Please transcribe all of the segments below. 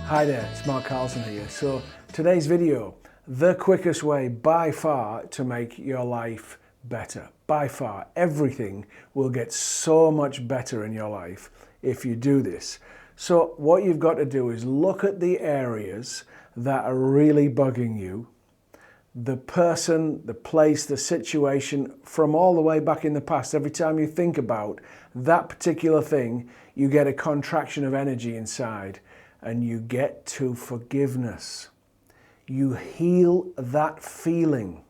Hi there, it's Mark Carlson here. So today's video, the quickest way by far to make your life better. By far, everything will get so much better in your life if you do this. So what you've got to do is look at the areas that are really bugging you, the person, the place, the situation from all the way back in the past. Every time you think about that particular thing, you get a contraction of energy inside. And you get to forgiveness. You heal that feeling.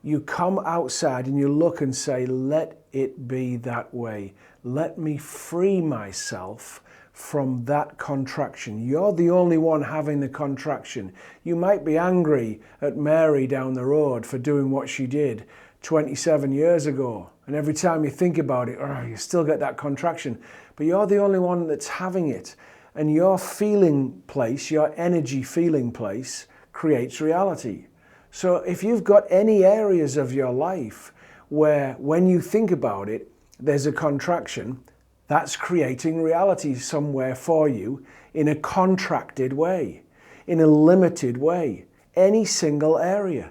You come outside and you look and say, let it be that way. Let me free myself from that contraction. You're the only one having the contraction. You might be angry at Mary down the road for doing what she did 27 years ago. And every time you think about it, you still get that contraction. But you're the only one that's having it. And your feeling place, your energy feeling place, creates reality. So if you've got any areas of your life where when you think about it, there's a contraction, that's creating reality somewhere for you in a contracted way, in a limited way, any single area.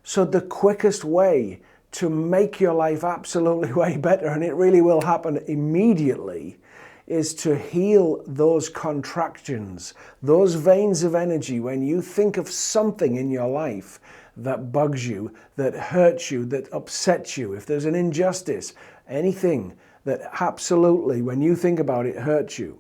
So the quickest way to make your life absolutely way better, and it really will happen immediately, is to heal those contractions, those veins of energy when you think of something in your life that bugs you, that hurts you, that upsets you. If there's an injustice, anything that absolutely, when you think about it, hurts you,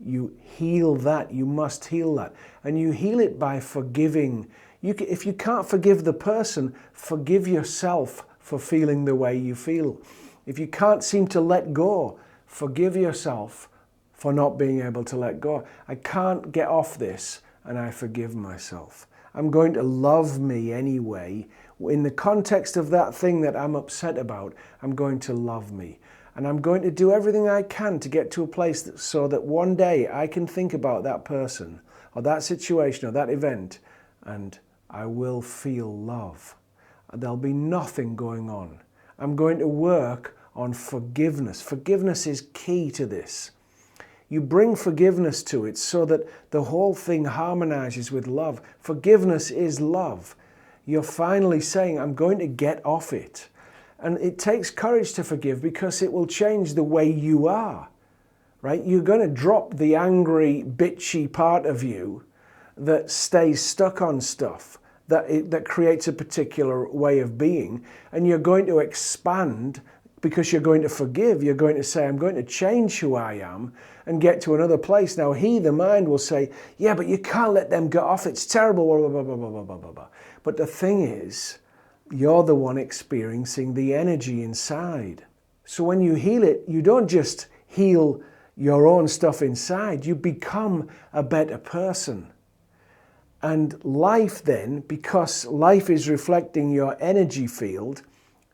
you heal that. You must heal that. And you heal it by forgiving. If you can't forgive the person, forgive yourself for feeling the way you feel. If you can't seem to let go, forgive yourself for not being able to let go. I can't get off this, and I forgive myself. I'm going to love me anyway. In the context of that thing that I'm upset about, I'm going to love me. And I'm going to do everything I can to get to a place so that one day I can think about that person or that situation or that event, and I will feel love. There'll be nothing going on. I'm going to work on forgiveness. Forgiveness is key to this. You bring forgiveness to it so that the whole thing harmonizes with love. Forgiveness is love. You're finally saying, I'm going to get off it. And it takes courage to forgive because it will change the way you are, right? You're going to drop the angry, bitchy part of you that stays stuck on stuff, that creates a particular way of being, and you're going to expand. Because you're going to forgive, you're going to say, I'm going to change who I am and get to another place. Now, the mind, will say, yeah, but you can't let them get off. It's terrible. Blah, blah, blah, blah, blah, blah, blah. But the thing is, you're the one experiencing the energy inside. So when you heal it, you don't just heal your own stuff inside. You become a better person. And life then, because life is reflecting your energy field,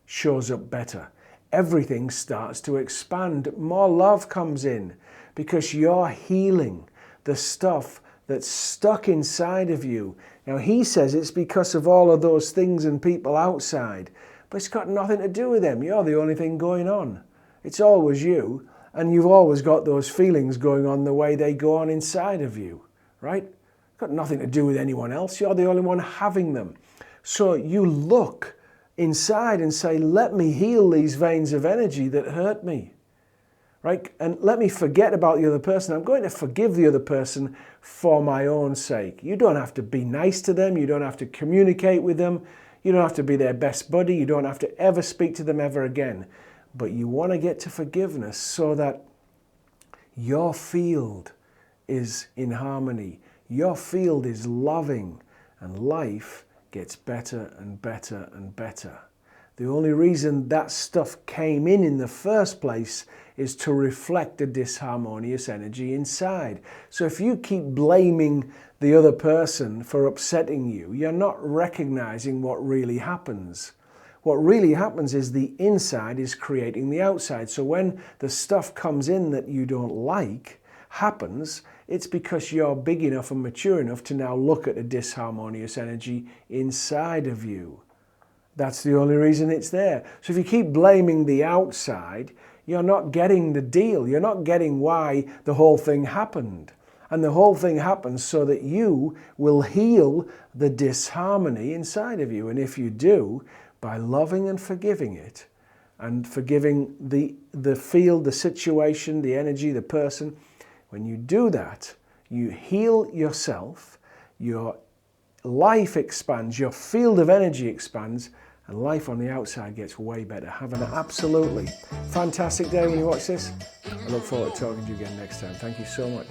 shows up better. Everything starts to expand. More love comes in because you're healing the stuff that's stuck inside of you. Now, he says it's because of all of those things and people outside, but it's got nothing to do with them. You're the only thing going on. It's always you, and you've always got those feelings going on the way they go on inside of you, right? It's got nothing to do with anyone else. You're the only one having them. So you look inside and say, let me heal these veins of energy that hurt me, right? And let me forget about the other person. I'm going to forgive the other person for my own sake. You don't have to be nice to them. You don't have to communicate with them. You don't have to be their best buddy. You don't have to ever speak to them ever again. But you want to get to forgiveness so that your field is in harmony. Your field is loving, and life gets better and better and better. The only reason that stuff came in the first place is to reflect a disharmonious energy inside. So if you keep blaming the other person for upsetting you, you're not recognizing what really happens. What really happens is the inside is creating the outside. So when the stuff comes in that you don't like happens, it's because you're big enough and mature enough to now look at a disharmonious energy inside of you. That's the only reason it's there. So if you keep blaming the outside, you're not getting the deal. You're not getting why the whole thing happened. And the whole thing happens so that you will heal the disharmony inside of you. And if you do, by loving and forgiving it, and forgiving the field, the situation, the energy, the person, when you do that, you heal yourself, your life expands, your field of energy expands, and life on the outside gets way better. Have an absolutely fantastic day when you watch this. I look forward to talking to you again next time. Thank you so much.